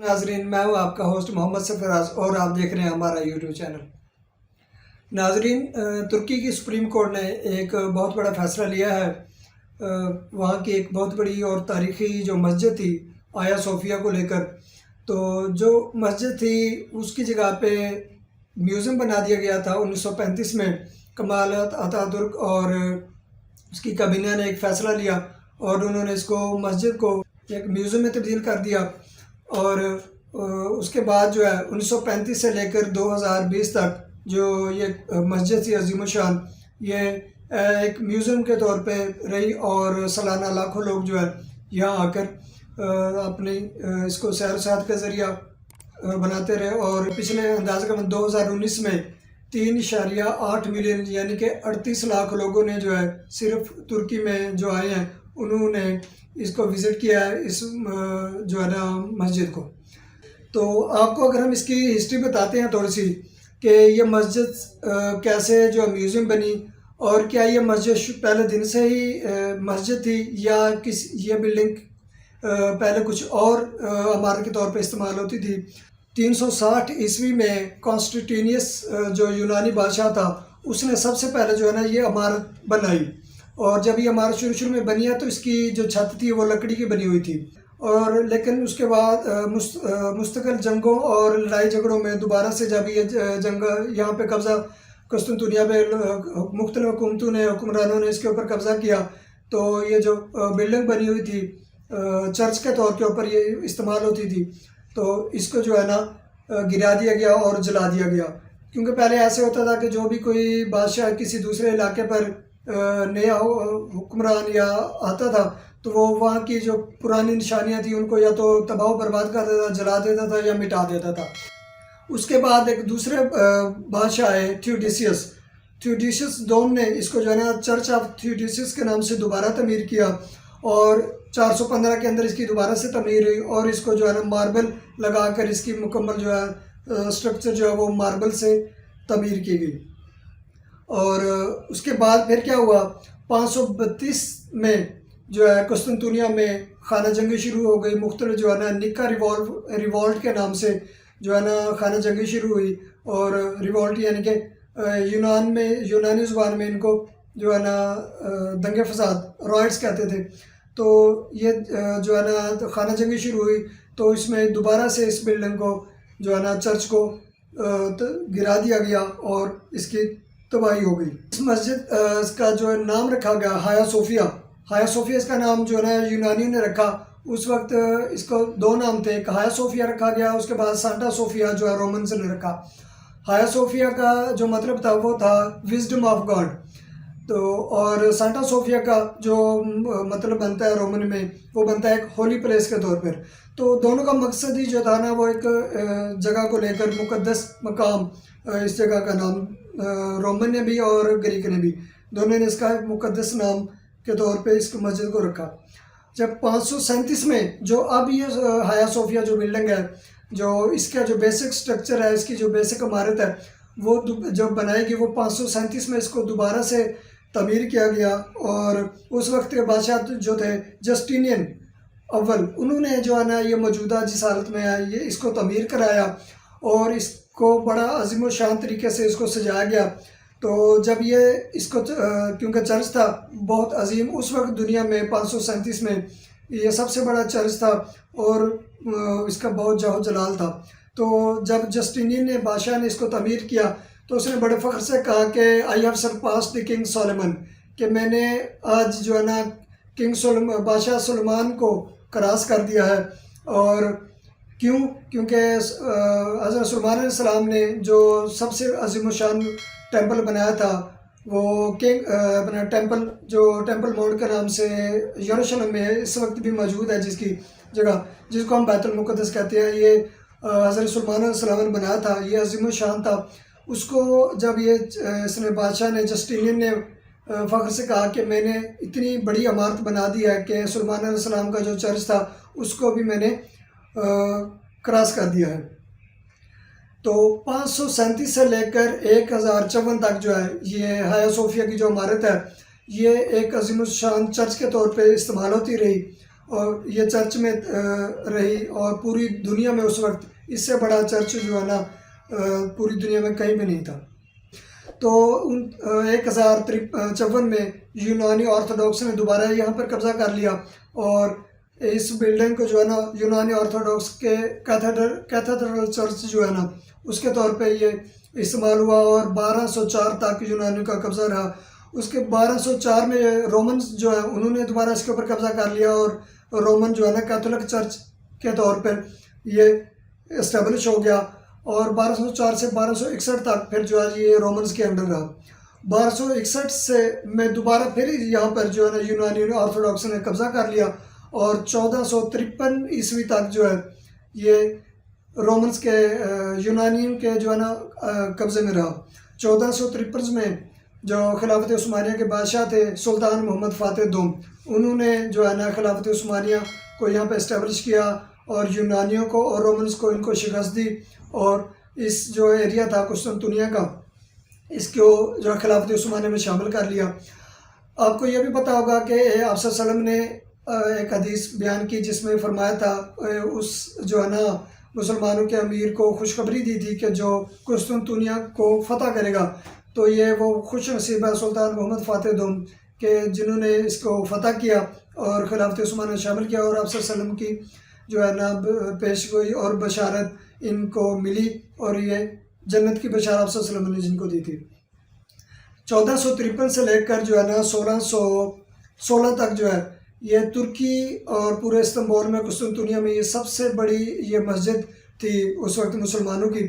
ناظرین، میں ہوں آپ کا ہوسٹ محمد سرفراز اور آپ دیکھ رہے ہیں ہمارا یوٹیوب چینل۔ ناظرین، ترکی کی سپریم کورٹ نے ایک بہت بڑا فیصلہ لیا ہے۔ وہاں کی ایک بہت بڑی اور تاریخی جو مسجد تھی آیا صوفیہ کو لے کر، تو جو مسجد تھی اس کی جگہ پہ میوزیم بنا دیا گیا تھا 1935 میں۔ کمال اتاترک اور اس کی کابینہ نے ایک فیصلہ لیا اور انہوں نے اس کو مسجد کو ایک میوزیم میں تبدیل کر دیا، اور اس کے بعد جو ہے 1935 سے لے کر 2020 تک جو یہ مسجد تھی عظیم الشان، یہ ایک میوزیم کے طور پہ رہی، اور سالانہ لاکھوں لوگ جو ہے یہاں آ کر اپنی اس کو سیر و سیاحت کا ذریعہ بناتے رہے۔ اور پچھلے اندازہ کا 2019 میں 3.8 ملین یعنی کہ 38 لاکھ لوگوں نے جو ہے صرف ترکی میں جو آئے ہیں انہوں نے اس کو وزٹ کیا ہے، اس جو ہے نا مسجد کو۔ تو آپ کو اگر ہم اس کی ہسٹری بتاتے ہیں تھوڑی سی کہ یہ مسجد کیسے جو میوزیم بنی، اور کیا یہ مسجد پہلے دن سے ہی مسجد تھی یا یہ بلڈنگ پہلے کچھ اور عمارت کے طور پہ استعمال ہوتی تھی۔ 360 عیسوی میں کانسٹنٹینیس جو یونانی بادشاہ تھا اس نے سب سے پہلے جو ہے نا یہ عمارت بنائی، اور جب یہ عمارت شروع میں بنی ہے تو اس کی جو چھت تھی وہ لکڑی کی بنی ہوئی تھی، اور لیکن اس کے بعد مستقل جنگوں اور لڑائی جھگڑوں میں دوبارہ سے جب یہ جنگ یہاں پہ قبضہ قسطنطنیہ پہ مختلف حکومتوں نے حکمرانوں نے اس کے اوپر قبضہ کیا، تو یہ جو بلڈنگ بنی ہوئی تھی چرچ کے طور کے اوپر یہ استعمال ہوتی تھی، تو اس کو جو ہے نا گرا دیا گیا اور جلا دیا گیا۔ کیونکہ پہلے ایسے ہوتا تھا کہ جو بھی کوئی بادشاہ کسی دوسرے علاقے پر نیا حکمران یا آتا تھا تو وہ وہاں کی جو پرانی نشانیاں تھیں ان کو یا تو تباہ و برباد کر دیتا، جلا دیتا تھا یا مٹا دیتا تھا۔ اس کے بعد ایک دوسرے بادشاہ آئے تھیوڈیشس دوم نے اس کو جو ہے نا چرچ آف تھیوڈیشس کے نام سے دوبارہ تعمیر کیا، اور 415 کے اندر اس کی دوبارہ سے تعمیر ہوئی، اور اس کو جو ہے نا ماربل لگا کر اس کی مکمل جو ہے سٹرکچر جو ہے وہ ماربل سے تعمیر کی گئی۔ اور اس کے بعد پھر کیا ہوا، 532 میں جو ہے قسطنطنیہ میں خانہ جنگی شروع ہو گئی، مختلف جو ہے نا نکا ریوولٹ کے نام سے جو ہے نا خانہ جنگی شروع ہوئی، اور ریوولٹ یعنی کہ یونانی زبان میں ان کو جو ہے نا دنگے فساد رائٹس کہتے تھے۔ تو یہ جو ہے نا خانہ جنگی شروع ہوئی، تو اس میں دوبارہ سے اس بلڈنگ کو جو ہے نا چرچ کو گرا دیا گیا اور اس کی تباہی ہو گئی۔ اس مسجد کا جو نام رکھا گیا ہایا صوفیہ اس کا نام جو ہے نا یونانیوں نے رکھا۔ اس وقت اس کو دو نام تھے، ایک ہایا صوفیہ رکھا گیا، اس کے بعد سانٹا صوفیہ جو ہے رومنز نے رکھا۔ ہایا صوفیہ کا جو مطلب تھا وہ تھا وزڈم آف گاڈ، تو اور سانٹا صوفیہ کا جو مطلب بنتا ہے رومن میں وہ بنتا ہے ایک ہولی پلیس کے طور پر۔ تو دونوں کا مقصد ہی جو تھا نا وہ ایک جگہ کو لے کر مقدس مقام، اس جگہ کا نام رومن نے بھی اور گریک نے بھی دونوں نے اس کا ایک مقدس نام کے طور پہ اس مسجد کو رکھا۔ جب 537 میں جو اب یہ ہایا صوفیہ جو بلڈنگ ہے، جو اس کا جو بیسک سٹرکچر ہے، اس کی جو بیسک عمارت ہے وہ جب بنائی گئی، وہ 537 میں اس کو دوبارہ سے تعمیر کیا گیا، اور اس وقت کے بادشاہ جو تھے جسٹینین اول، انہوں نے جو ہے نا یہ موجودہ جس حالت میں ہے یہ اس کو تعمیر کرایا، اور اس کو بڑا عظیم و شان طریقے سے اس کو سجایا گیا۔ تو جب یہ اس کو کیونکہ چرچ تھا بہت عظیم، اس وقت دنیا میں 537 میں یہ سب سے بڑا چرچ تھا، اور اس کا بہت جاہ و جلال تھا۔ تو جب جسٹینین نے بادشاہ نے اس کو تعمیر کیا تو اس نے بڑے فخر سے کہا کہ I have surpassed the king Solomon, کہ میں نے آج جو ہے نا بادشاہ سلیمان کو کراس کر دیا ہے۔ اور کیونکہ حضرت سلیمان علیہ السلام نے جو سب سے عظیم و شان ٹیمپل بنایا تھا وہ اپنا ٹیمپل ماؤنٹ کے نام سے یروشلم میں اس وقت بھی موجود ہے، جس کی جگہ جس کو ہم بیت المقدس کہتے ہیں، یہ حضرت سلیمان علیہ السلام نے بنایا تھا، یہ عظیم و شان تھا۔ اس کو جب اس نے بادشاہ نے جسٹینین نے فخر سے کہا کہ میں نے اتنی بڑی عمارت بنا دی ہے کہ سلیمان علیہ السلام کا جو چرچ تھا اس کو بھی میں نے کراس کر دیا ہے۔ تو 537 سے لے کر 1054 تک جو ہے یہ ہایا صوفیہ کی جو عمارت ہے یہ ایک عظیم الشان چرچ کے طور پہ استعمال ہوتی رہی، اور یہ چرچ میں رہی، اور پوری دنیا میں اس وقت اس سے بڑا چرچ جو ہے نا پوری دنیا میں کہیں بھی نہیں تھا۔ تو 1054 میں یونانی آرتھوڈاکس نے دوبارہ یہاں پر قبضہ کر لیا، اور اس بلڈنگ کو جو ہے نا یونانی آرتھوڈاکس کے کیتھیڈرل چرچ جو ہے نا اس کے طور پہ یہ استعمال ہوا، اور 1204 تک یونانیوں کا قبضہ رہا۔ اس کے 1204 میں رومنز جو ہے انہوں نے دوبارہ اس کے اوپر قبضہ کر لیا، اور رومن جو ہے نا کیتھولک چرچ کے طور پر یہ اسٹیبلش ہو گیا، اور 1204 سے 1261 تک پھر جو ہے یہ رومنز کے انڈر رہا۔ 1261 سے میں دوبارہ پھر یہاں پر جو ہے نا یونانی آرتھوڈاکس نے قبضہ کر لیا، اور 1453 عیسوی تک جو ہے یہ رومنز کے یونانیوں کے جو ہے نا قبضے میں رہا۔ 1453 میں جو خلافت عثمانیہ کے بادشاہ تھے سلطان محمد فاتح دوم، انہوں نے جو ہے نا خلافت عثمانیہ کو یہاں پہ اسٹیبلش کیا، اور یونانیوں کو اور رومنز کو ان کو شکست دی، اور اس جو ایریا تھا قسطنطنیہ کا اس کو جو خلافت عثمانیہ میں شامل کر لیا۔ آپ کو یہ بھی پتہ ہوگا کہ آپ صلی اللہ علیہ وسلم نے ایک حدیث بیان کی جس میں فرمایا تھا، اس جو ہے نا مسلمانوں کے امیر کو خوشخبری دی تھی کہ جو قسطنطنیہ کو فتح کرے گا تو یہ وہ خوش نصیب ہے سلطان محمد فاتح دوم کہ جنہوں نے اس کو فتح کیا اور خلافت عثمانیہ میں شامل کیا، اور آپ صلی اللہ علیہ وسلم کی جو ہے نا پیش گوئی اور بشارت ان کو ملی، اور یہ جنت کی بشارت آپ صلی اللہ علیہ وسلم نے جن کو دی تھی۔ 1453 سے لے کر جو ہے نا 1616 تک جو ہے یہ ترکی اور پورے استنبول میں قسطنطنیہ میں یہ سب سے بڑی یہ مسجد تھی اس وقت مسلمانوں کی۔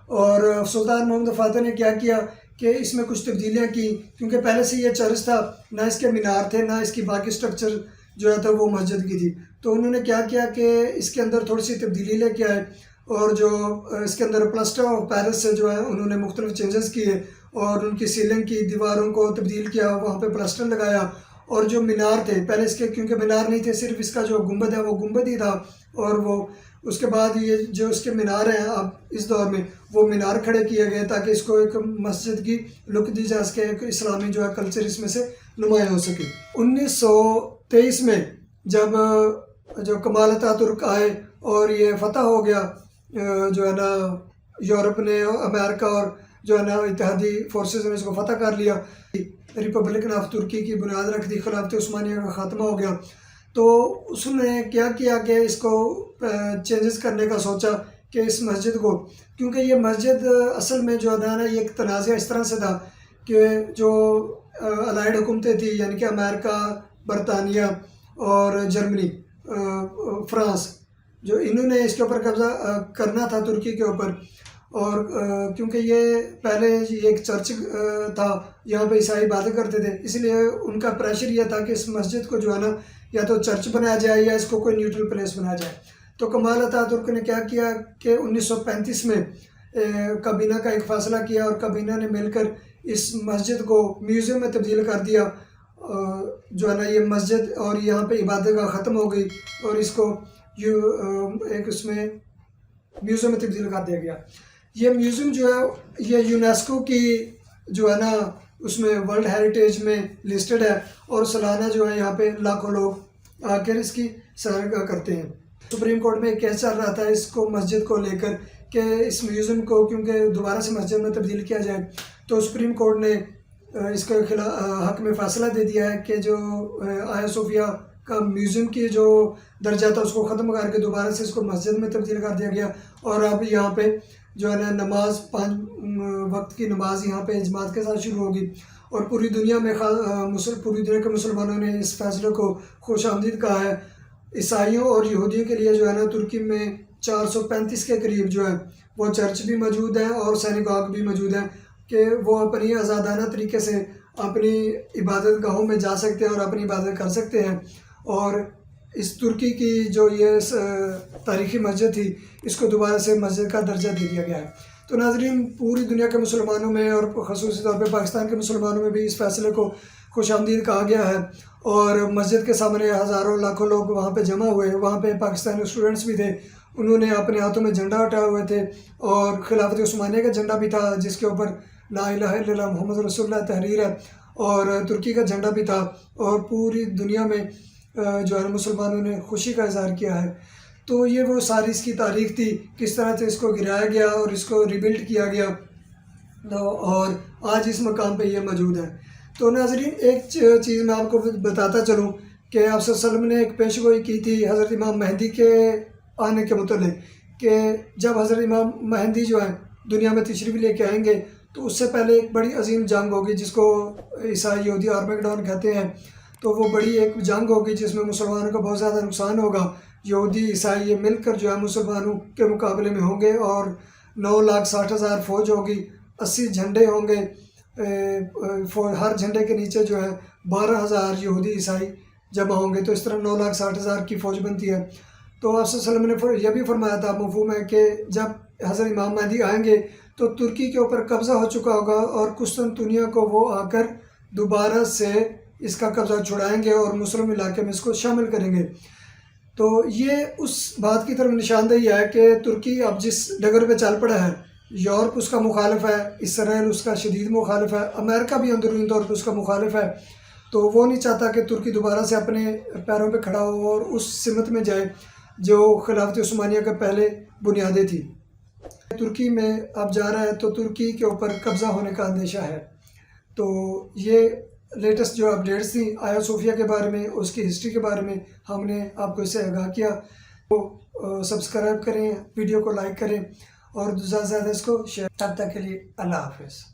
اور سلطان محمد فاتح نے کیا کیا کہ اس میں کچھ تبدیلیاں کی، کیونکہ پہلے سے یہ چرچ تھا، نہ اس کے مینار تھے نہ اس کی باقی سٹرکچر جو ہے تو وہ مسجد کی تھی، تو انہوں نے کیا کیا کہ اس کے اندر تھوڑی سی تبدیلی لے کے آئے، اور جو اس کے اندر پلسٹر آف پیرس سے جو ہے انہوں نے مختلف چینجز کیے، اور ان کی سیلنگ کی دیواروں کو تبدیل کیا، وہاں پہ پلسٹر لگایا، اور جو مینار تھے پہلے اس کے کیونکہ مینار نہیں تھے، صرف اس کا جو گنبد ہے وہ گنبد ہی تھا، اور وہ اس کے بعد یہ جو اس کے مینار ہیں اب اس دور میں وہ مینار کھڑے کیے گئے تاکہ اس کو ایک مسجد کی لک دی جا سکے، ایک اسلامی جو ہے کلچر اس میں سے نمایاں ہو سکے۔ 1923 میں جب جو کمال اتاترک ترک آئے اور یہ فتح ہو گیا جو ہے نا یورپ نے، امریکہ اور جو ہے نا اتحادی فورسز نے اس کو فتح کر لیا، ریپبلکن آف ترکی کی بنیاد رکھ دی، خلافت عثمانیہ کا خاتمہ ہو گیا، تو اس نے کیا کیا کہ اس کو چینجز کرنے کا سوچا کہ اس مسجد کو، کیونکہ یہ مسجد اصل میں جو ہے نا یہ ایک تنازع اس طرح سے تھا کہ جو الائیڈ حکومتیں تھیں یعنی کہ امریکہ، برطانیہ اور جرمنی، فرانس، جو انہوں نے اس کے اوپر قبضہ کرنا تھا ترکی کے اوپر، اور کیونکہ یہ پہلے یہ ایک چرچ تھا، یہاں پہ عیسائی عبادت کرتے تھے، اس لیے ان کا پریشر یہ تھا کہ اس مسجد کو جو ہے نا یا تو چرچ بنایا جائے یا اس کو کوئی نیوٹرل پلیس بنایا جائے۔ تو کمال اتاترک نے کیا کیا کہ 1935 میں کابینہ کا ایک فیصلہ کیا، اور کابینہ نے مل کر اس مسجد کو میوزیم میں تبدیل کر دیا، جو ہے نا یہ مسجد اور یہاں پہ عبادت گاہ ختم ہو گئی، اور اس کو ایک اس میں میوزیم میں تبدیل کر دیا گیا۔ یہ میوزیم جو ہے یہ یونیسکو کی جو ہے نا اس میں ورلڈ ہیریٹیج میں لسٹڈ ہے، اور سالانہ جو ہے یہاں پہ لاکھوں لوگ آ کر اس کی سیر کرتے ہیں۔ سپریم کورٹ میں ایک کیس چل رہا تھا اس کو مسجد کو لے کر کہ اس میوزیم کو کیونکہ دوبارہ سے مسجد میں تبدیل کیا جائے، تو سپریم کورٹ نے اس کے حق میں فیصلہ دے دیا ہے کہ جو آیا صوفیہ کا میوزیم کی جو درجہ تھا اس کو ختم کر کے دوبارہ سے اس کو مسجد میں تبدیل کر دیا گیا، اور اب یہاں پہ جو ہے نا نماز 5 وقت کی نماز یہاں پہ جماعت کے ساتھ شروع ہوگی، اور پوری دنیا میں پوری دنیا کے مسلمانوں نے اس فیصلے کو خوش آمدید کہا ہے۔ عیسائیوں اور یہودیوں کے لیے جو ہے نا ترکی میں 435 کے قریب جو ہے وہ چرچ بھی موجود ہیں اور سینیگاگ بھی موجود ہیں کہ وہ اپنی آزادانہ طریقے سے اپنی عبادت گاہوں میں جا سکتے ہیں اور اپنی عبادت کر سکتے ہیں، اور اس ترکی کی جو یہ تاریخی مسجد تھی اس کو دوبارہ سے مسجد کا درجہ دے دیا گیا ہے۔ تو ناظرین، پوری دنیا کے مسلمانوں میں اور خصوصی طور پہ پاکستان کے مسلمانوں میں بھی اس فیصلے کو خوش آمدید کہا گیا ہے، اور مسجد کے سامنے ہزاروں لاکھوں لوگ وہاں پہ جمع ہوئے، وہاں پہ پاکستانی اسٹوڈنٹس بھی تھے، انہوں نے اپنے ہاتھوں میں جھنڈا اٹھائے ہوئے تھے، اور خلافت عثمانیہ کا جھنڈا بھی تھا جس کے اوپر لا الہ الا اللہ محمد رسول اللہ تحریر ہے، اور ترکی کا جھنڈا بھی تھا، اور پوری دنیا میں جو ہے مسلمانوں نے خوشی کا اظہار کیا ہے۔ تو یہ وہ ساری اس کی تاریخ تھی، کس طرح سے اس کو گرایا گیا اور اس کو ریبلڈ کیا گیا، اور آج اس مقام پہ یہ موجود ہے۔ تو ناظرین، ایک چیز میں آپ کو بتاتا چلوں کہ آپ صلی اللہ علیہ وسلم نے ایک پیش گوئی کی تھی حضرت امام مہدی کے آنے کے متعلق، کہ جب حضرت امام مہدی جو ہیں دنیا میں تشریف لے کے آئیں گے تو اس سے پہلے ایک بڑی عظیم جنگ ہوگی جس کو عیسائی یہودی آرمیگڈون کہتے ہیں۔ تو وہ بڑی ایک جنگ ہوگی جس میں مسلمانوں کا بہت زیادہ نقصان ہوگا۔ یہودی عیسائی یہ مل کر جو ہے مسلمانوں کے مقابلے میں ہوں گے، اور 9,60,000 فوج ہوگی، 80 جھنڈے ہوں گے، ہر جھنڈے کے نیچے جو ہے 12,000 یہودی عیسائی جمع ہوں گے، تو اس طرح 9,60,000 کی فوج بنتی ہے۔ تو آپ صلی اللہ علیہ وسلم نے یہ بھی فرمایا تھا مفہوم ہے کہ جب حضرت امام مہدی آئیں گے تو ترکی کے اوپر قبضہ ہو چکا ہوگا، اور قسطنطنیہ کو وہ آ کر دوبارہ سے اس کا قبضہ چھڑائیں گے اور مسلم علاقے میں اس کو شامل کریں گے۔ تو یہ اس بات کی طرف نشاندہی ہے کہ ترکی اب جس ڈگر پہ چل پڑا ہے، یورپ اس کا مخالف ہے، اسرائیل اس کا شدید مخالف ہے، امریکہ بھی اندرونی طور پہ اس کا مخالف ہے۔ تو وہ نہیں چاہتا کہ ترکی دوبارہ سے اپنے پیروں پہ کھڑا ہو اور اس سمت میں جائے جو خلافت عثمانیہ کے پہلے بنیادیں تھی۔ ترکی میں اب جا رہا ہے تو ترکی کے اوپر قبضہ ہونے کا اندیشہ ہے۔ تو یہ لیٹسٹ جو اپڈیٹس تھیں آیا صوفیہ کے بارے میں، اس کی ہسٹری کے بارے میں ہم نے آپ کو اس سے آگاہ کیا۔ تو سبسکرائب کریں، ویڈیو کو لائک کریں اور زیادہ سے زیادہ اس کو شیئر۔ تب تک کے لیے اللہ حافظ۔